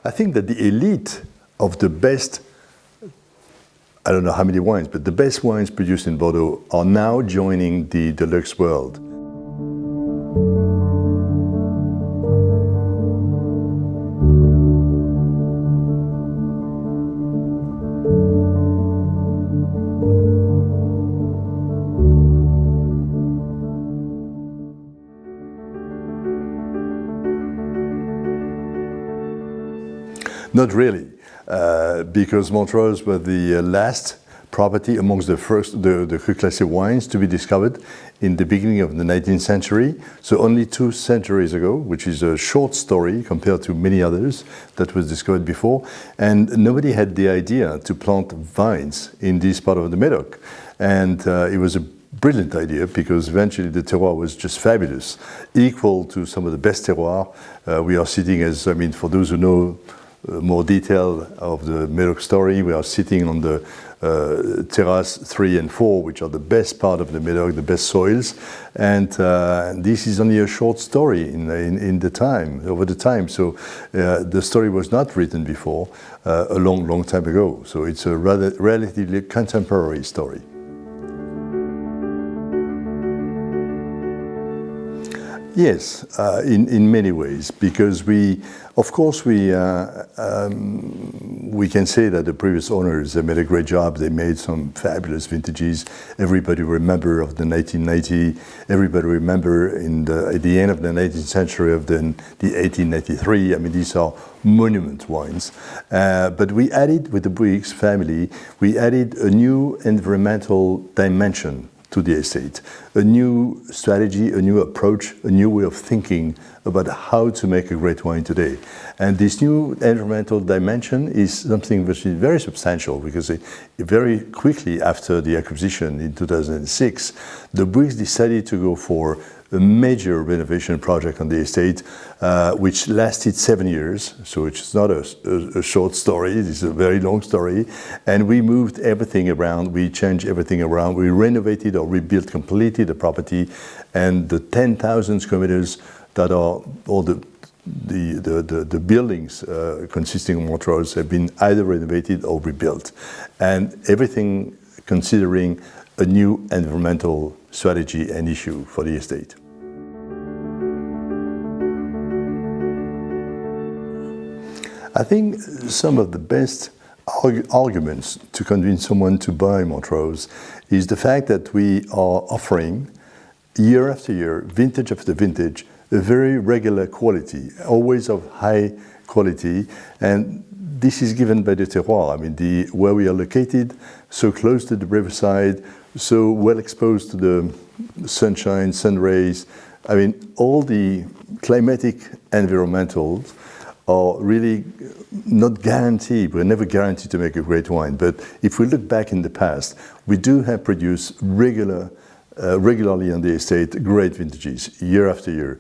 I think that the elite of the best, I don't know how many wines, but the best wines produced in Bordeaux are now joining the deluxe world. Not really, because Montrose was the last property amongst the first, the Cru Classé wines to be discovered in the beginning of the 19th century, so only 2 centuries ago, which is a short story compared to many others that was discovered before, and nobody had the idea to plant vines in this part of the Médoc, and it was a brilliant idea because eventually the terroir was just fabulous, equal to some of the best terroir. We are sitting, as I mean, for those who know more detail of the Médoc story, we are sitting on the terrace 3 and 4, which are the best part of the Médoc, the best soils, and this is only a short story in the time, over the time. So the story was not written before, a long time ago. So it's a rather relatively contemporary story. Yes, in many ways, because of course, we can say that the previous owners, they made a great job. They made some fabulous vintages. Everybody remember of the 1990. Everybody remember at the end of the 19th century of the 1893. I mean, these are monument wines. But we added, with the Bouygues family, we added a new environmental dimension to the estate, a new strategy, a new approach, a new way of thinking about how to make a great wine today. And this new environmental dimension is something which is very substantial because very quickly after the acquisition in 2006, the Bouygues decided to go for a major renovation project on the estate, which lasted 7 years. So it's not a short story, it's a very long story. And we moved everything around, we changed everything around, we renovated or rebuilt completely the property, and the 10,000 square meters that are all the buildings consisting of Montrose have been either renovated or rebuilt. And everything considering a new environmental strategy and issue for the estate. I think some of the best arguments to convince someone to buy Montrose is the fact that we are offering year after year, vintage after vintage, a very regular quality, always of high quality, and this is given by the terroir. I mean, where we are located, so close to the riverside, so well exposed to the sunshine, sun rays. I mean, all the climatic environmentals are really not guaranteed. We're never guaranteed to make a great wine. But if we look back in the past, we do have produced regularly on the estate great vintages year after year.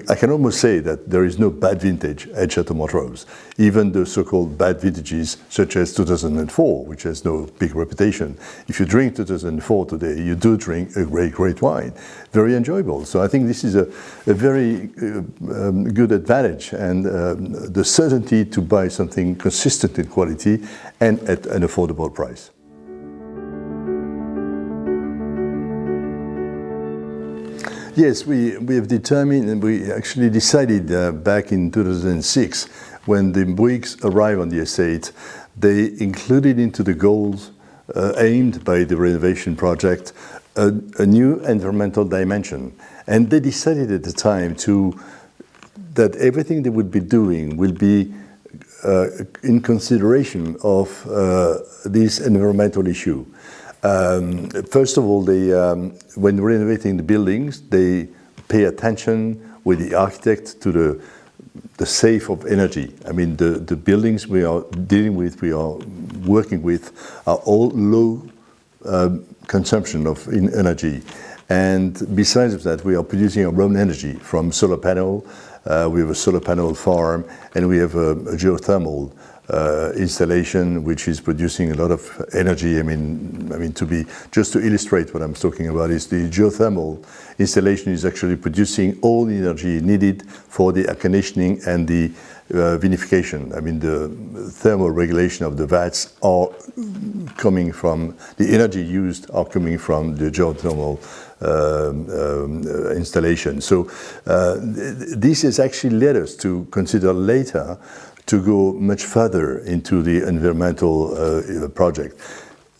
I can almost say that there is no bad vintage at Château Montrose. Even the so-called bad vintages, such as 2004, which has no big reputation. If you drink 2004 today, you do drink a great wine. Very enjoyable. So I think this is a very good advantage, and the certainty to buy something consistent in quality and at an affordable price. Yes, we have determined, and we actually decided back in 2006, when the Bouygues arrived on the estate, they included into the goals aimed by the renovation project a new environmental dimension. And they decided at the time that everything they would be doing will be in consideration of this environmental issue. First of all, when renovating the buildings, they pay attention with the architect to the save of energy. I mean, the buildings we are dealing with, we are working with, are all low consumption of energy. And besides that, we are producing our own energy from solar panel, we have a solar panel farm, and we have a geothermal installation which is producing a lot of energy. I mean, just to illustrate what I'm talking about, is the geothermal installation is actually producing all the energy needed for the air conditioning and the vinification. I mean, the thermal regulation of the vats are coming from, the energy used are coming from the geothermal installation. So this has actually led us to consider later to go much further into the environmental project.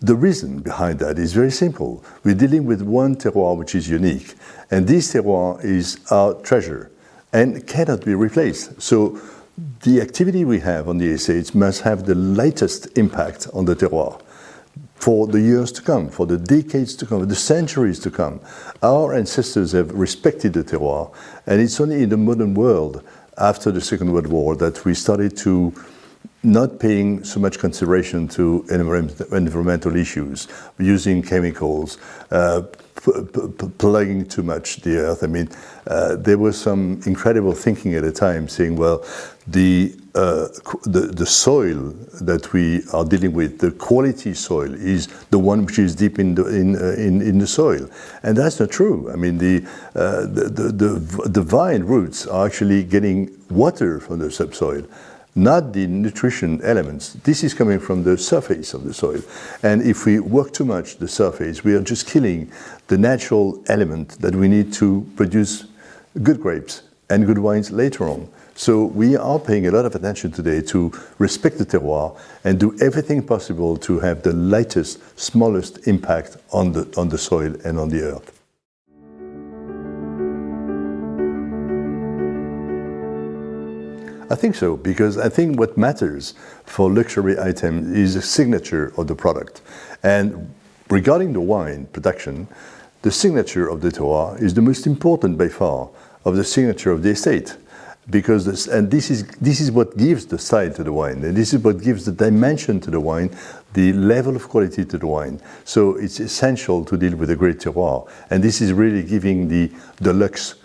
The reason behind that is very simple. We're dealing with one terroir which is unique, and this terroir is our treasure and cannot be replaced. So the activity we have on the estates must have the latest impact on the terroir for the years to come, for the decades to come, the centuries to come. Our ancestors have respected the terroir, and it's only in the modern world after the Second World War that we started to not paying so much consideration to environmental issues, using chemicals, plugging too much the earth. I mean, there was some incredible thinking at the time saying, well, the soil that we are dealing with, the quality soil, is the one which is deep in the soil, and that's not true. I mean, the vine roots are actually getting water from the subsoil, not the nutrition elements. This is coming from the surface of the soil. And if we work too much the surface, we are just killing the natural element that we need to produce good grapes and good wines later on. So we are paying a lot of attention today to respect the terroir and do everything possible to have the lightest, smallest impact on the soil and on the earth. I think so, because I think what matters for luxury items is the signature of the product. And regarding the wine production, the signature of the terroir is the most important by far of the signature of the estate. Because this is what gives the style to the wine, and this is what gives the dimension to the wine, the level of quality to the wine. So it's essential to deal with a great terroir, and this is really giving the deluxe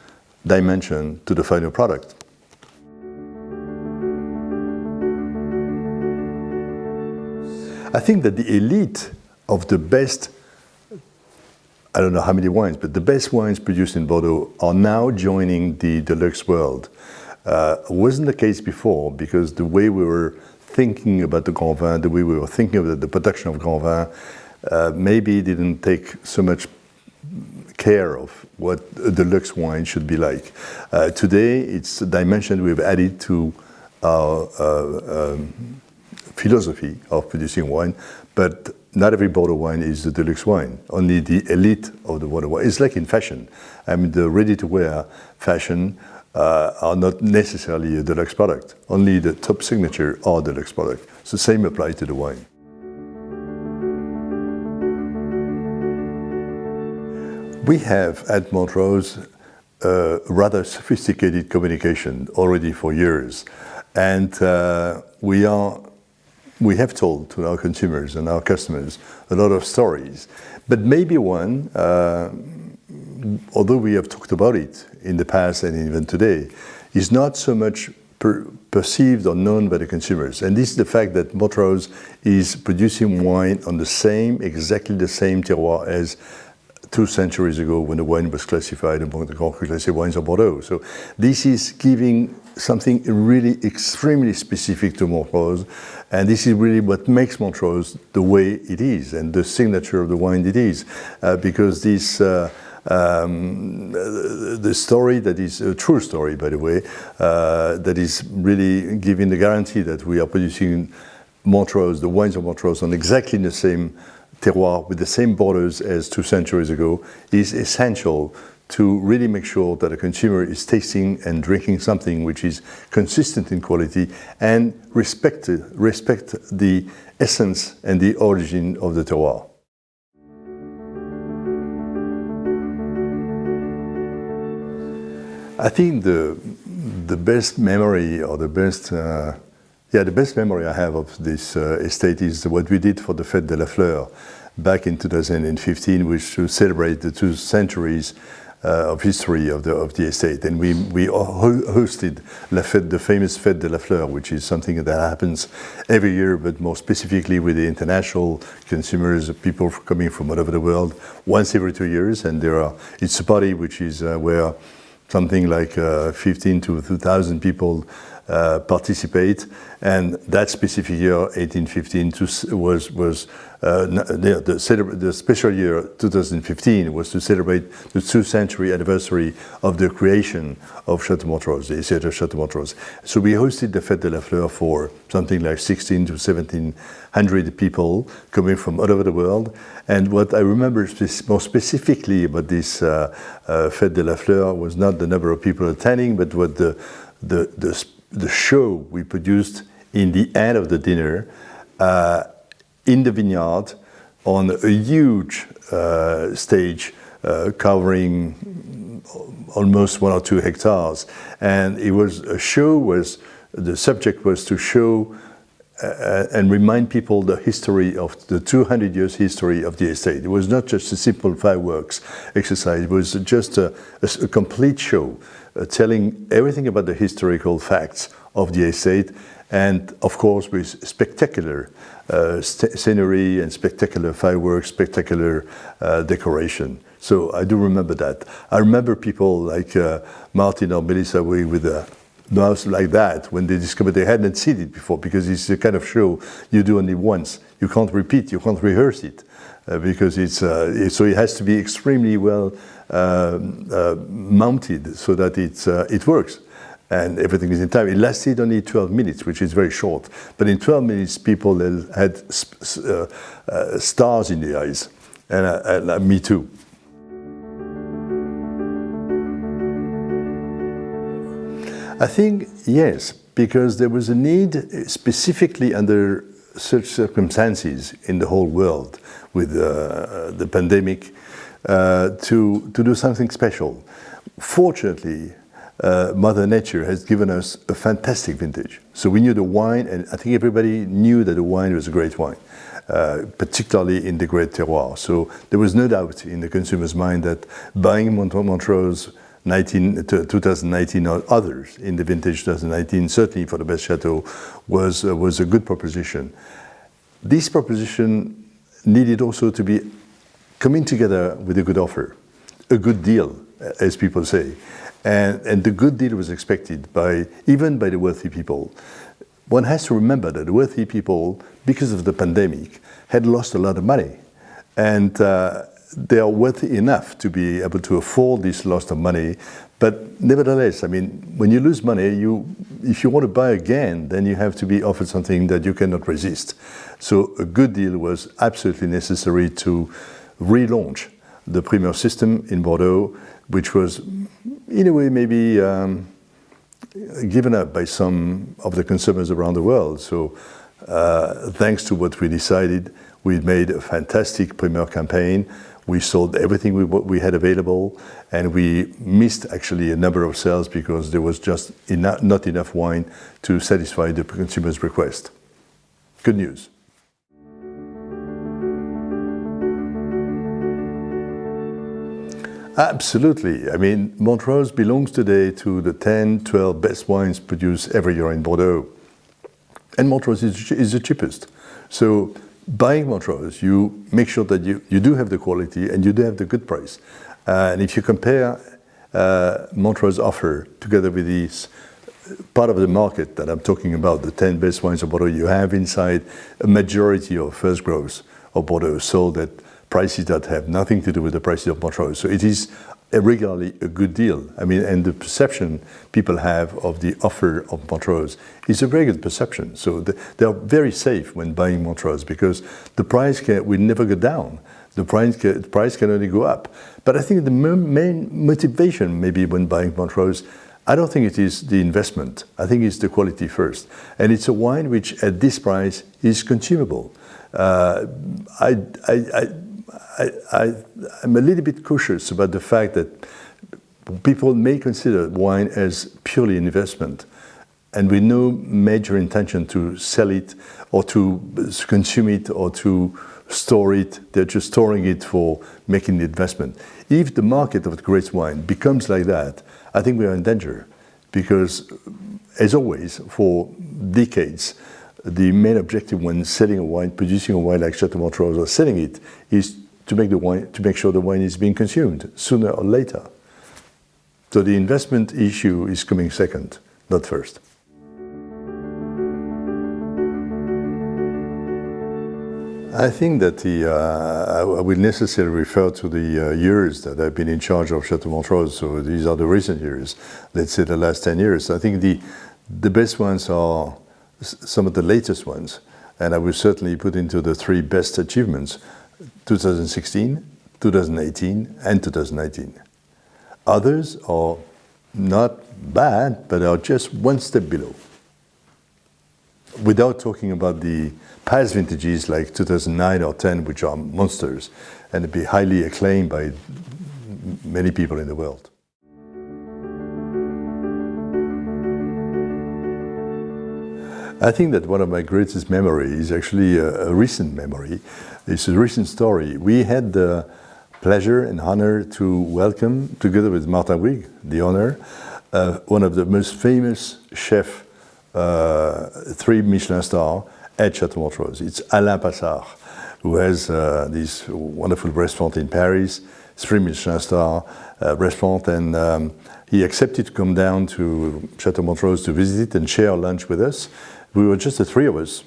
dimension to the final product. I think that the elite of the best, I don't know how many wines, but the best wines produced in Bordeaux are now joining the deluxe world. Wasn't the case before, because the way we were thinking about the Grand Vin, the way we were thinking about the production of Grand Vin, maybe didn't take so much care of what a deluxe wine should be like. Today, it's a dimension we've added to our philosophy of producing wine, but not every Bordeaux wine is the deluxe wine. Only the elite of the Bordeaux wine. It's like in fashion. I mean, the ready-to-wear fashion are not necessarily a deluxe product. Only the top signature are deluxe product. So the same applies to the wine. We have at Montrose rather sophisticated communication already for years, and we have told to our consumers and our customers a lot of stories, but maybe one, although we have talked about it in the past and even today, is not so much perceived or known by the consumers. And this is the fact that Montrose is producing wine on exactly the same terroir as 2 centuries ago when the wine was classified among the Grand Cru classé wines of Bordeaux. So this is giving something really extremely specific to Montrose, and this is really what makes Montrose the way it is and the signature of the wine it is, because this the story that is a true story, by the way, that is really giving the guarantee that we are producing Montrose, the wines of Montrose, on exactly the same terroir with the same borders as 2 centuries ago, is essential to really make sure that a consumer is tasting and drinking something which is consistent in quality and respect the essence and the origin of the terroir. I think the best memory, or the best memory I have of this estate is what we did for the Fête de la Fleur back in 2015, which to celebrate the 2 centuries of history of the estate, and we hosted the famous Fête de la Fleur, which is something that happens every year, but more specifically with the international consumers, people coming from all over the world, once every 2 years, and it's a party which is where something like 15 to 2,000 people participate, and that specific year, 1815, was the special year 2015 was to celebrate the 2nd century anniversary of the creation of Château Montrose, the estate of Château Montrose. So we hosted the Fête de la Fleur for something like 16 to 1,700 people coming from all over the world. And what I remember more specifically about this Fête de la Fleur was not the number of people attending, but what the show we produced in the end of the dinner in the vineyard on a huge stage covering almost 1 or 2 hectares. And the subject was to show and remind people the history of the 200 years history of the estate. It was not just a simple fireworks exercise, it was just a complete show telling everything about the historical facts of the estate, and of course with spectacular scenery and spectacular fireworks, spectacular decoration. So I do remember that. I remember people like Martin or Melissa with a mouse like that when they discovered they hadn't seen it before, because it's the kind of show you do only once. You can't repeat, you can't rehearse it, because so it has to be extremely well mounted so that it works. And everything is in time. It lasted only 12 minutes, which is very short. But in 12 minutes, people had stars in their eyes, and me too. I think yes, because there was a need, specifically under such circumstances in the whole world with the pandemic, to do something special. Fortunately, Mother Nature has given us a fantastic vintage. So we knew the wine, and I think everybody knew that the wine was a great wine, particularly in the great terroir. So there was no doubt in the consumer's mind that buying Montrose 2019 or others in the vintage 2019, certainly for the best chateau, was a good proposition. This proposition needed also to be coming together with a good offer, a good deal, as people say. And the good deal was expected even by the wealthy people. One has to remember that the wealthy people, because of the pandemic, had lost a lot of money. And they are wealthy enough to be able to afford this loss of money. But nevertheless, I mean, when you lose money, if you want to buy again, then you have to be offered something that you cannot resist. So a good deal was absolutely necessary to relaunch the Primeur system in Bordeaux, which was, in a way, maybe given up by some of the consumers around the world. So thanks to what we decided, we made a fantastic Primeur campaign. We sold everything we had available, and we missed actually a number of sales because there was just not enough wine to satisfy the consumer's request. Good news. Absolutely. I mean, Montrose belongs today to the 10, 12 best wines produced every year in Bordeaux. And Montrose is the cheapest. So buying Montrose, you make sure that you do have the quality and you do have the good price. And if you compare Montrose offer together with this part of the market that I'm talking about, the 10 best wines of Bordeaux, you have inside a majority of first growth of Bordeaux sold at prices that have nothing to do with the prices of Montrose. So it is regularly a good deal. I mean, and the perception people have of the offer of Montrose is a very good perception. So they are very safe when buying Montrose because the price will never go down. The price can only go up. But I think the main motivation maybe when buying Montrose, I don't think it is the investment. I think it's the quality first. And it's a wine which at this price is consumable. I'm a little bit cautious about the fact that people may consider wine as purely an investment. and with no major intention to sell it or to consume it or to store it. They're just storing it for making the investment. If the market of the grape wine becomes like that, I think we are in danger, because as always, for decades, the main objective when selling a wine, producing a wine like Château Montrose or selling it, is to make sure the wine is being consumed sooner or later. So the investment issue is coming second, not first. I think that I will necessarily refer to the years that I've been in charge of Château Montrose. So these are the recent years, let's say the last 10 years. I think the best ones are some of the latest ones, and I will certainly put into the three best achievements: 2016, 2018, and 2019. Others are not bad, but are just one step below. Without talking about the past vintages like 2009 or 10, which are monsters and be highly acclaimed by many people in the world. I think that one of my greatest memories is actually a recent memory. It's a recent story. We had the pleasure and honor to welcome, together with Martin Bouygues, the owner, one of the most famous chefs, 3 Michelin star at Château Montrose. It's Alain Passard, who has this wonderful restaurant in Paris, 3 Michelin star restaurant, and he accepted to come down to Château Montrose to visit it and share lunch with us. We were just the three of us,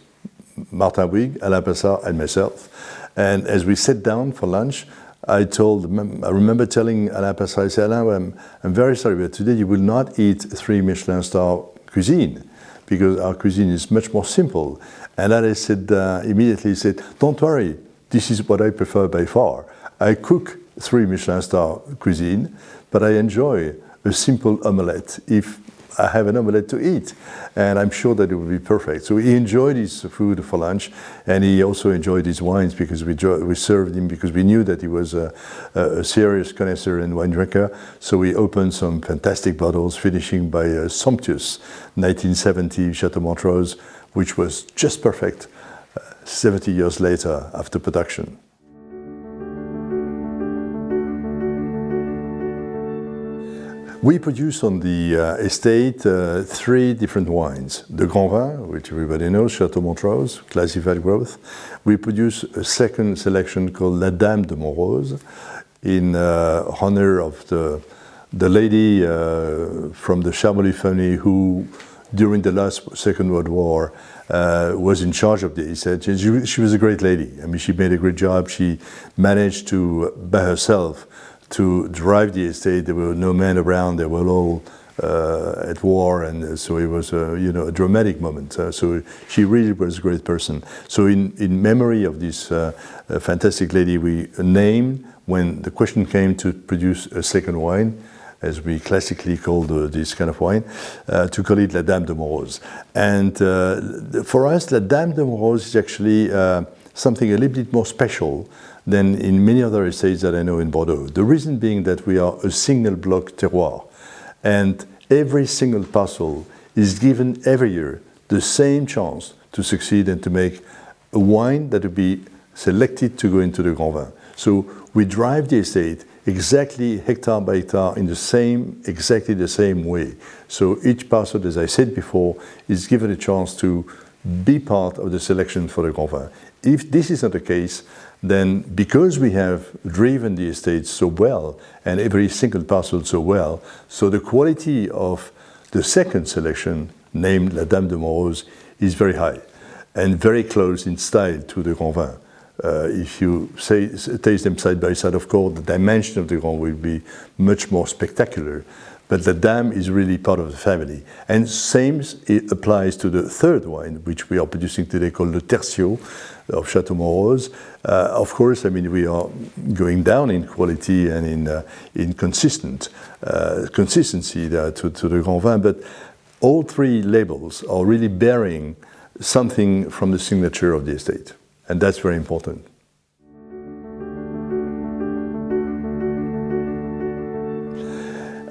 Martin Bouygues, Alain Passard, and myself. And as we sat down for lunch, I remember telling Alain Passard, I said, Alain, I'm very sorry, but today you will not eat 3 Michelin star cuisine, because our cuisine is much more simple. And then I said, immediately said, don't worry, this is what I prefer by far. I cook 3 Michelin star cuisine, but I enjoy a simple omelette if I have an omelette to eat. And I'm sure that it will be perfect. So he enjoyed his food for lunch, and he also enjoyed his wines, because we served him, because we knew that he was a serious connoisseur and wine drinker. So we opened some fantastic bottles, finishing by a sumptuous 1970 Château Montrose, which was just perfect 70 years later after production. We produce on the estate 3 different wines. The Grand Vin, which everybody knows, Château Montrose, classified growth. We produce a second selection called La Dame de Montrose, in honor of the lady from the Charmolly family who, during the Second World War, was in charge of the estate. She was a great lady. I mean, she made a great job. She managed to, by herself, to drive the estate. There were no men around. They were all at war, and so it was a dramatic moment. So she really was a great person. So in memory of this fantastic lady, we named, when the question came to produce a second wine, as we classically call this kind of wine, to call it La Dame de Montrose. And for us, La Dame de Montrose is actually something a little bit more special than in many other estates that I know in Bordeaux. The reason being that we are a single block terroir, and every single parcel is given every year the same chance to succeed and to make a wine that will be selected to go into the Grand Vin. So we drive the estate exactly hectare by hectare in exactly the same way. So each parcel, as I said before, is given a chance to be part of the selection for the Grand Vin. If this is not the case, then because we have driven the estate so well and every single parcel so well, so the quality of the second selection, named La Dame de Montrose, is very high and very close in style to the Grand Vin. If you taste them side by side, of course, the dimension of the Grand will be much more spectacular. But the Dame is really part of the family. And same it applies to the third wine, which we are producing today, called the Tertio of Château Montrose. Of course, I mean, we are going down in quality and in consistency to the Grand Vin, but all 3 labels are really bearing something from the signature of the estate. And that's very important.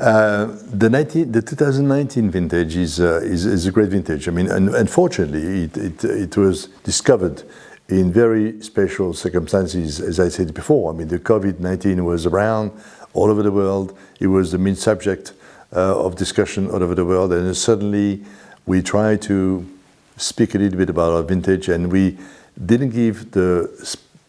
The 2019 vintage is a great vintage. I mean, unfortunately, it was discovered in very special circumstances, as I said before. I mean, the COVID-19 was around all over the world. It was the main subject of discussion all over the world, and then suddenly we tried to speak a little bit about our vintage, and we didn't give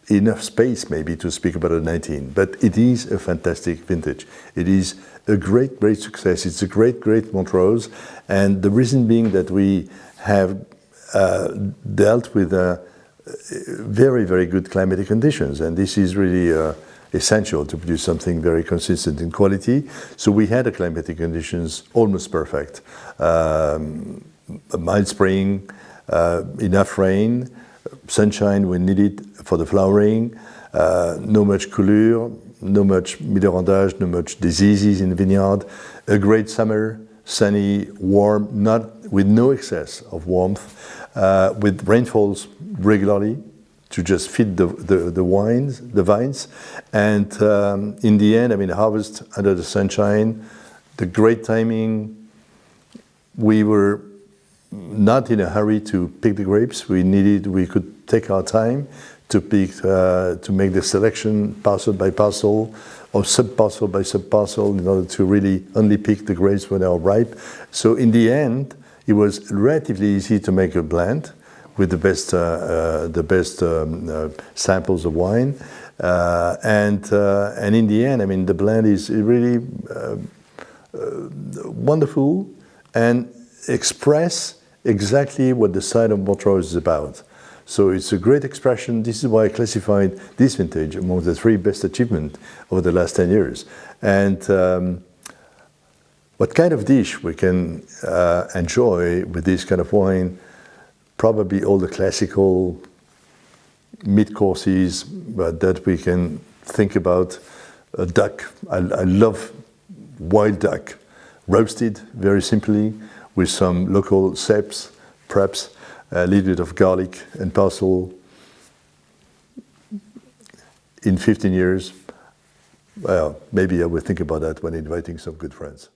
enough space maybe to speak about the 19. But it is a fantastic vintage. It is a great, great success. It's a great, great Montrose, and the reason being that we have dealt with very, very good climatic conditions, and this is really essential to produce something very consistent in quality. So we had the climatic conditions almost perfect. A mild spring, enough rain, sunshine when needed for the flowering, no much coulure, no much midorandage, no much diseases in the vineyard, a great summer, sunny, warm, with no excess of warmth, with rainfalls regularly to just feed the vines, and in the end, I mean, harvest under the sunshine, the great timing. We were not in a hurry to pick the grapes. We could take our time to pick, to make the selection parcel by parcel or sub-parcel by sub-parcel in order to really only pick the grapes when they are ripe. So in the end, it was relatively easy to make a blend with the best samples of wine, and in the end, I mean, the blend is really wonderful and express exactly what the site of Montrose is about. So it's a great expression. This is why I classified this vintage among the 3 best achievements over the last 10 years. And what kind of dish we can enjoy with this kind of wine? Probably all the classical mid-courses that we can think about. Duck, I love wild duck, roasted very simply with some local ceps, perhaps a little bit of garlic and parsley. In 15 years, well, maybe I will think about that when inviting some good friends.